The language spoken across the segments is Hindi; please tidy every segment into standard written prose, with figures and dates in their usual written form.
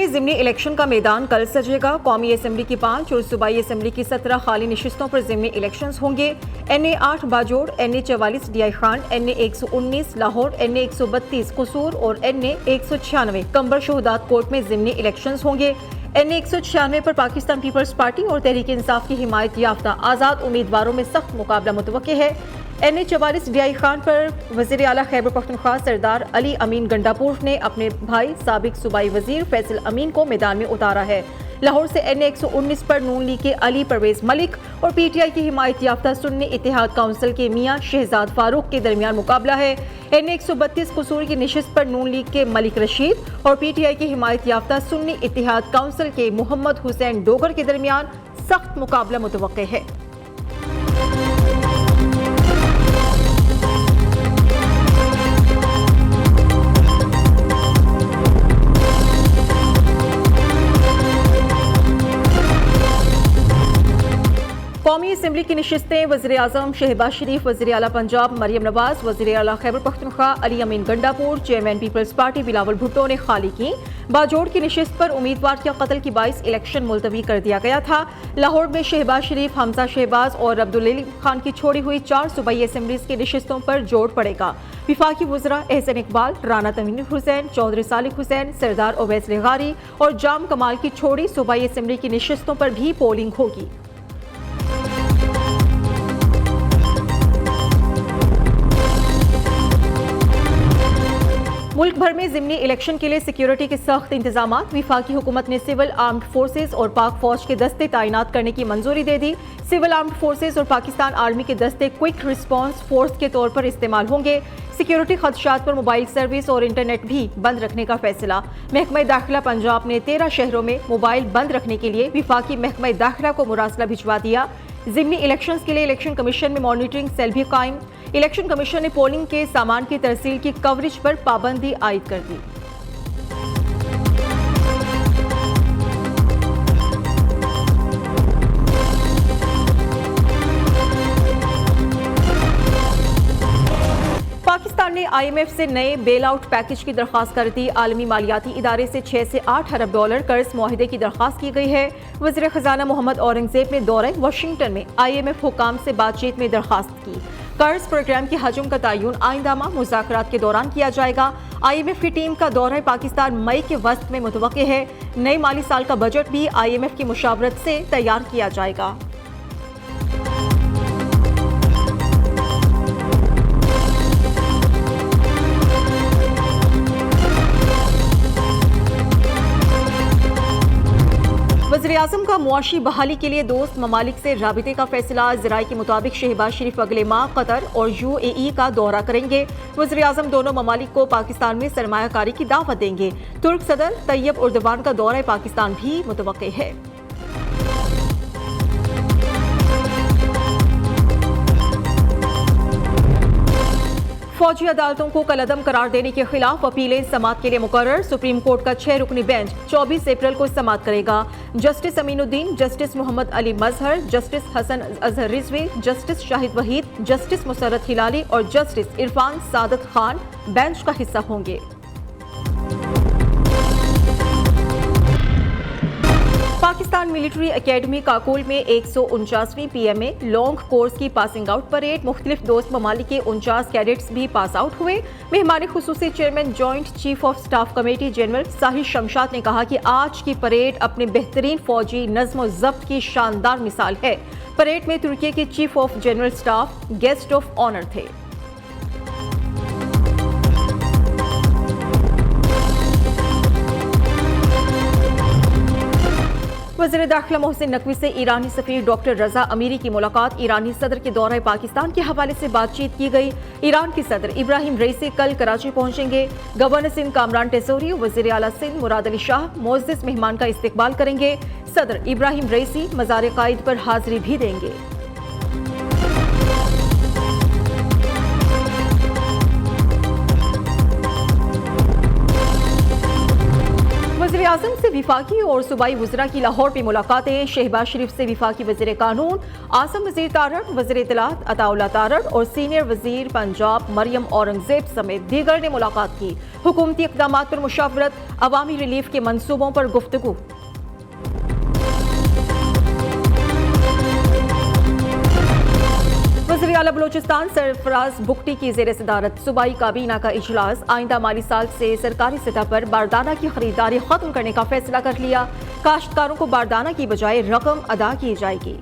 में ज़िमनी इलेक्शन का मैदान कल सजेगा। कौमी असम्बली की 5 और सूबाई असम्बली की 17 खाली नशिस्तों पर ज़िमनी इलेक्शन होंगे। NA 8 Bajaur, NA 44 DI Khan, NA 119 Lahore, NA 132 कसूर और NA 196 कंबर शहदात कोर्ट में ज़िमनी इलेक्शन होंगे। NA 196 पर पाकिस्तान पीपल्स पार्टी और तहरीक इंसाफ की हिमायत याफ्ता आज़ाद उम्मीदवारों में सख्त मुकाबला मुतवक्के है। NA 44 DI खान पर वज़ीर आला खैबर पख्तूनख्वा सरदार अली अमीन गंडापुर ने अपने भाई साबिक सूबाई वज़ीर फैसल अमीन को मैदान में उतारा है। लाहौर से NA 119 पर नून लीग के अली परवेज मलिक और PTI की हिमायत याफ्ता सुन्नी इत्तेहाद काउंसिल के मियां शहजाद फारूक के दरमियान मुकाबला है। NA 132 कसूर की नशिस्त पर नून लीग के मलिक रशीद और PTI की हिमायत याफ्ता सुन्नी इत्तेहाद काउंसिल के मोहम्मद हुसैन डोगर के दरमियान सख्त मुकाबला मुतवक्के है। कौमी असम्बली की नशिस्तें वज़ीर आज़म शहबाज शरीफ, वज़ीर आला पंजाब मरियम नवाज, वज़ीर आला Khyber Pakhtunkhwa Ali Amin Gandapur, chairman people's party Bilawal Bhutto ने खाली की। बाजोड़ की नशिस्त पर उम्मीदवार के कत्ल की बाइस इलेक्शन मुलतवी कर दिया गया था। लाहौर में शहबाज शरीफ, हमजा शहबाज और अब्दुल खान की छोड़ी हुई 4 सूबाई असम्बलीज की नशिस्तों पर जोड़ पड़ेगा। विफाकी वज़रा एहसन इकबाल, राना तमीर हुसैन, चौधरी सालिक हुसैन, सरदार ओवैस लेगारी और जाम कमाल की छोड़ी सूबाई असम्बली की नशिस्तों पर भी पोलिंग होगी। मुल्क भर में ज़िमनी इलेक्शन के लिए सिक्योरिटी के सख्त इंतजाम। विफाकी हुकूमत ने सिविल आर्म्ड फोर्सेज और पाक फौज के दस्ते तैनात करने की मंजूरी दे दी। सिविल आर्म्ड फोर्सेज और पाकिस्तान आर्मी के दस्ते क्विक रिस्पांस फोर्स के तौर पर इस्तेमाल होंगे। सिक्योरिटी खदशात पर मोबाइल सर्विस और इंटरनेट भी बंद रखने का फैसला। महकमा दाखिला पंजाब ने 13 शहरों में मोबाइल बंद रखने के लिए विफाकी महकमा दाखिला को मुरासला भिजवा दिया। ज़िमनी इलेक्शंस के लिए इलेक्शन कमीशन में मॉनिटरिंग सेल भी कायम। इलेक्शन कमीशन ने पोलिंग के सामान की तरसील की कवरेज पर पाबंदी आयद कर दी। पाकिस्तान ने IMF से नए बेल आउट पैकेज की दरख्वास्त कर दी। आलमी मालियाती इदारे से 6 से 8 अरब डॉलर कर्ज मुआहदे की दरख्वास्त की गई है। वज़ीर खजाना मोहम्मद औरंगजेब ने दौरे वाशिंगटन में IMF हुकाम से बातचीत में दरख्वास्त की। कर्ज प्रोग्राम की हजम का तयन आइंदा माह मुज़ाकरात के दौरान किया जाएगा। IMF की टीम का दौरा पाकिस्तान मई के वस्त में मुतवक्के है। नए माली साल का बजट भी IMF की मुशावरत से तैयार किया जाएगा। वज़ीर आज़म का मुआशी बहाली के लिए दोस्त ममालिक से राबिते का फैसला। ज़राए के मुताबिक शहबाज शरीफ अगले माह कतर और UAE का दौरा करेंगे। वज़ीर आज़म दोनों ममालिक को पाकिस्तान में सरमायाकारी की दावत देंगे। तुर्क सदर तैयब उर्दवान का दौरा पाकिस्तान भी मुतवक्के है। फौजी अदालतों को कलअदम करार देने के खिलाफ अपीलें समाअत के लिए मुकर्रर। सुप्रीम कोर्ट का 6 रुकनी बेंच 24 अप्रैल को समाअत करेगा। Justice Aminuddin, justice Mohammad Ali Mazhar, justice Hasan Azhar Rizvi, justice Shahid Waheed, justice Musarrat Hilali और जस्टिस इरफान सादत खान बेंच का हिस्सा होंगे। पाकिस्तान मिलिट्री एकेडमी काकुल में 149वीं PMA लॉन्ग कोर्स की पासिंग आउट परेड। मुख्तलिफ दोस्त ममालिक के 49 कैडेट्स भी पास आउट हुए। मेहमान खुसूसी chairman joint chief of staff committee general Sahil Shamshad ने कहा कि आज की परेड अपने बेहतरीन फौजी नज्म और ज़ब्त की शानदार मिसाल है। परेड में तुर्की के chief of general staff guest of honour थे। वज़ीर दाखिला मोहसिन नकवी से ईरानी सफीर डॉक्टर रजा अमीरी की मुलाकात। ईरानी सदर के दौरे पाकिस्तान के हवाले से बातचीत की गई। ईरान के सदर इब्राहिम रईसी कल कराची पहुंचेंगे। गवर्नर सिंध कामरान टेसोरी, वज़ीर आला सिंध मुराद अली शाह मोअज़्ज़ज़ मेहमान का इस्तकबाल करेंगे। सदर इब्राहिम रईसी मज़ार कायद पर हाजिरी भी देंगे। वज़ीर आज़म से विफाकी और सूबाई वज़रा की लाहौर में मुलाकातें। शहबाज शरीफ से विफाकी वज़ीर कानून आसम वज़ीर तारड़, वज़ीर इत्तलात अताउल्लाह तारड़ और सीनियर वज़ीर पंजाब मरियम औरंगज़ेब समेत दीगर ने मुलाकात की। हुकूमती इक़दामात पर मुशावरत, अवामी रिलीफ के मंसूबों पर गुफ्तगू। वज़ीर आला बलोचिस्तान सरफराज बुगटी की ज़ेर सदारत सूबाई काबीना का इजलास। आइंदा माली साल से सरकारी सतह पर बारदाना की खरीदारी खत्म करने का फैसला कर लिया। काश्तकारों को बारदाना की बजाय रकम अदा की जाएगी।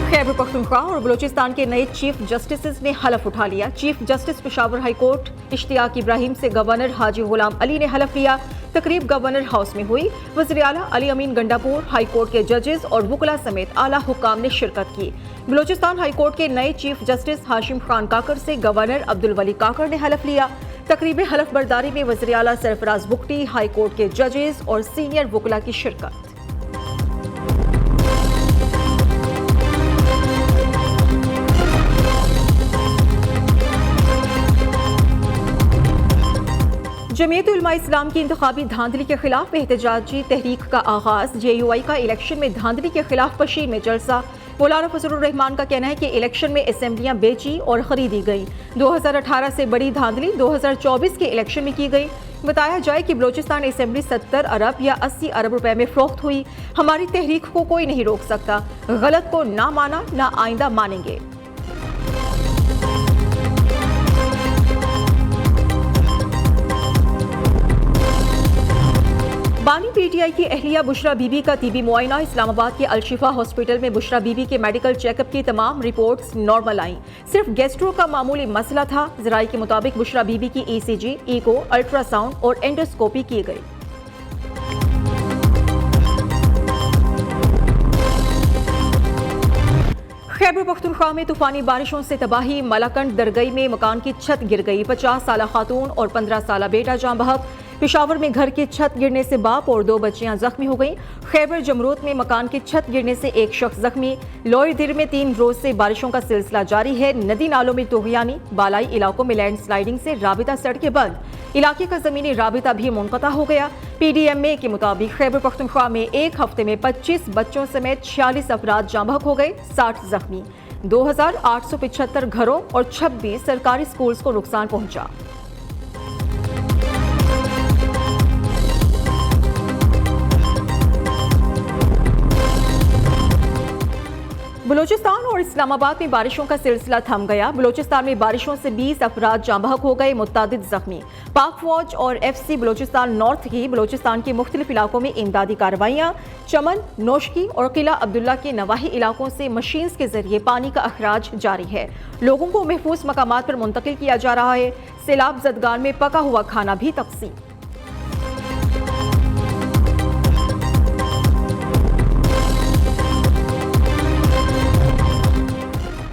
खैबर पख्तूनख्वा और बलोचिस्तान के नए चीफ जस्टिस ने हलफ उठा लिया। Chief justice Peshawar high court Ishtiaq Ibrahim से गवर्नर हाजी गुलाम अली ने हलफ लिया। तकरीब गवर्नर हाउस में हुई। वज़ीर आला अली अमीन गंडापुर, हाई कोर्ट के जजेस और वुकला समेत आला हुक्काम ने शिरकत की। बलोचिस्तान हाई कोर्ट के नए चीफ जस्टिस हाशिम खान काकर से गवर्नर अब्दुल वली काकर ने हलफ लिया। तकरीब हलफ बर्दारी में वज़ीर आला सरफराज बुगटी, हाई कोर्ट के जजेस और सीनियर वुकला की शिरकत। जमीयत उलमा इस्लाम की इंतखाबी धांधली के खिलाफ एहतजाजी तहरीक का आगाज। JUI का इलेक्शन में धांधली के खिलाफ पशीर में जलसा। मौलाना फजलुर रहमान का कहना है कि इलेक्शन में असेंबलियां बेची और खरीदी गई। 2018 से बड़ी धांधली 2024 के इलेक्शन में की गई। बताया जाए कि बलोचिस्तान असेंबली 70 अरब या 80 अरब रुपए में फरोख्त हुई। हमारी तहरीक को कोई नहीं रोक सकता। गलत को ना माना, ना आइंदा मानेंगे। बानी PTI की अहलिया बुशरा बीबी का TB मुआयना। इस्लामाबाद के अलशिफा हॉस्पिटल में बुशरा बीबी के मेडिकल चेकअप की तमाम रिपोर्ट्स नॉर्मल आईं। सिर्फ गैस्ट्रो का मामूली मसला था। ज़राई के मुताबिक बुशरा बीबी की ECG, ईको, अल्ट्रासाउंड और एंडोस्कोपी की गई। खैबर पख्तूनख्वा में तूफानी बारिशों से तबाही। मलाकंड दरगई में मकान की छत गिर गई। 50 साला खातून और 15 साला बेटा जान बहक। पेशावर में घर की छत गिरने से बाप और 2 बच्चियां जख्मी हो गईं। खैबर जमरूत में मकान की छत गिरने से एक शख्स जख्मी। लोईदिर में 3 रोज से बारिशों का सिलसिला जारी है। नदी नालों में तोहियानी। बालाई इलाकों में लैंड स्लाइडिंग से राबिता सड़कें बंद। इलाके का जमीनी राबिता भी मुनक़ता हो गया। PDMA के मुताबिक खैबर पख्तूनख्वा में एक हफ्ते में 25 बच्चों समेत 46 अफराद जाँ बहक हो गए, 60 जख्मी। 2875 घरों और 26 सरकारी स्कूल्स को नुकसान पहुंचा। बलूचिस्तान और इस्लामाबाद में बारिशों का सिलसिला थम गया। बलूचिस्तान में बारिशों से 20 अफराद जाँ बहक हो गए, मुत्तादिद जख्मी। पाक फौज और FC बलूचिस्तान नॉर्थ की बलूचिस्तान के मुख्तलिफ इलाकों में इमदादी कार्रवाइयाँ। चमन, नोशकी और किला अब्दुल्ला के नवाही इलाकों से मशीन्स के जरिए पानी का अखराज जारी है। लोगों को महफूज मकामात पर मुंतकिल किया जा रहा है। सैलाब ज़दगान में पका हुआ खाना भी तकसीम।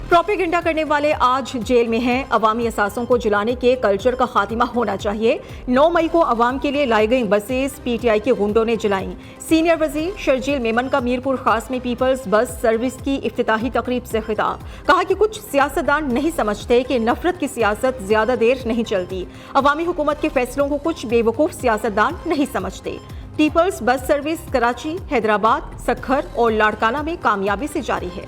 प्रोपेगेंडा करने वाले आज जेल में हैं। अवामी असासों को जलाने के कल्चर का खात्मा होना चाहिए। 9 मई को अवाम के लिए लाई गई बसेस PTI के गुंडों ने जलाईं। सीनियर वजीर शर्जील मेमन का मीरपुर खास में पीपल्स बस सर्विस की इफ्तिताही तकरीब से खिताब। कहा कि कुछ सियासतदान नहीं समझते कि नफरत की सियासत ज्यादा देर नहीं चलती। अवामी हुकूमत के फैसलों को कुछ बेवकूफ सियासतदान नहीं समझते। Peoples bus service Karachi, Hyderabad, Sukkur और लाड़काना में कामयाबी से जारी है।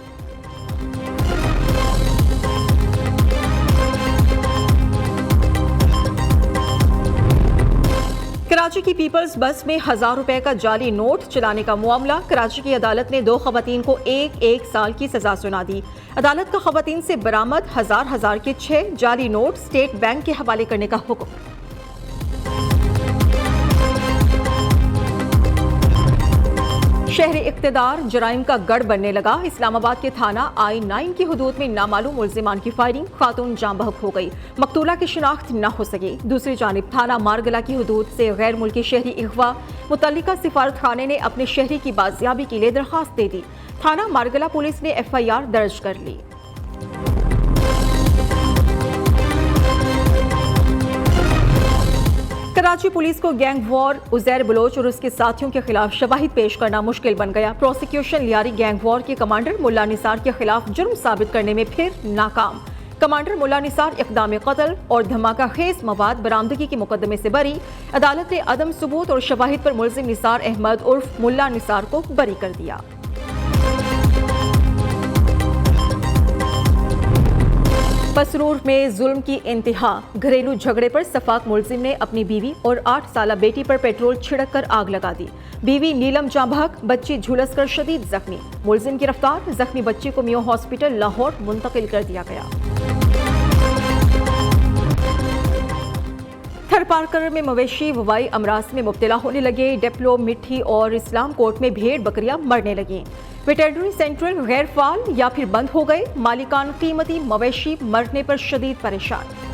कराची की पीपल्स बस में 1000 रुपए का जाली नोट चलाने का मामला। कराची की अदालत ने 2 खवातीन को एक साल की सजा सुना दी। अदालत का खवातीन से बरामद हजार के 6 जाली नोट स्टेट बैंक के हवाले करने का हुक्म। शहर इक़्तिदार जराइम का गढ़ बनने लगा। इस्लामाबाद के थाना I-9 की हुदूद में नामालूम मुल्जिमान की फायरिंग, खातून जाँ बहक हो गई। मकतूला की शिनाख्त न हो सकी। दूसरी जानिब थाना मारगला की हुदूद से गैर मुल्की शहरी अगवा। मुतल्लिका सिफारत खाने ने अपने शहरी की बाजियाबी के लिए दरखास्त दे दी। थाना मारगला पुलिस ने FIR दर्ज कर ली। कराची पुलिस को गैंग वॉर, उजैर बलोच और उसके साथियों के खिलाफ शवाहिद पेश करना मुश्किल बन गया। प्रोसिक्यूशन लियारी गैंग वॉर के कमांडर मुल्ला निसार के खिलाफ जुर्म साबित करने में फिर नाकाम। कमांडर मुल्ला निसार इक़दाम कत्ल और धमाका खेज मवाद बरामदगी के मुकदमे से बरी। अदालत ने अदम सबूत और शवाहिद पर मुलजिम निसार अहमद उर्फ मुल्ला निसार को बरी कर दिया। पसरूर में जुल्म की इंतहा। घरेलू झगड़े पर सफाक मुलजिम ने अपनी बीवी और 8 साला बेटी पर पेट्रोल छिड़क कर आग लगा दी। बीवी नीलम जांभक, बच्ची झुलस कर शदीद जख्मी। मुलजिम गिरफ्तार। जख्मी बच्ची को मियो हॉस्पिटल लाहौर मुंतकिल कर दिया गया। थरपारकर में मवेशी वबाई अमराज में मुब्तला होने लगे। डेप्लो, मिट्टी और इस्लाम कोर्ट में भेड़ बकरियां मरने लगी। वेटरनरी सेंट्रल गैर फाल या फिर बंद हो गए। मालिकान कीमती मवेशी मरने पर शदीद परेशान।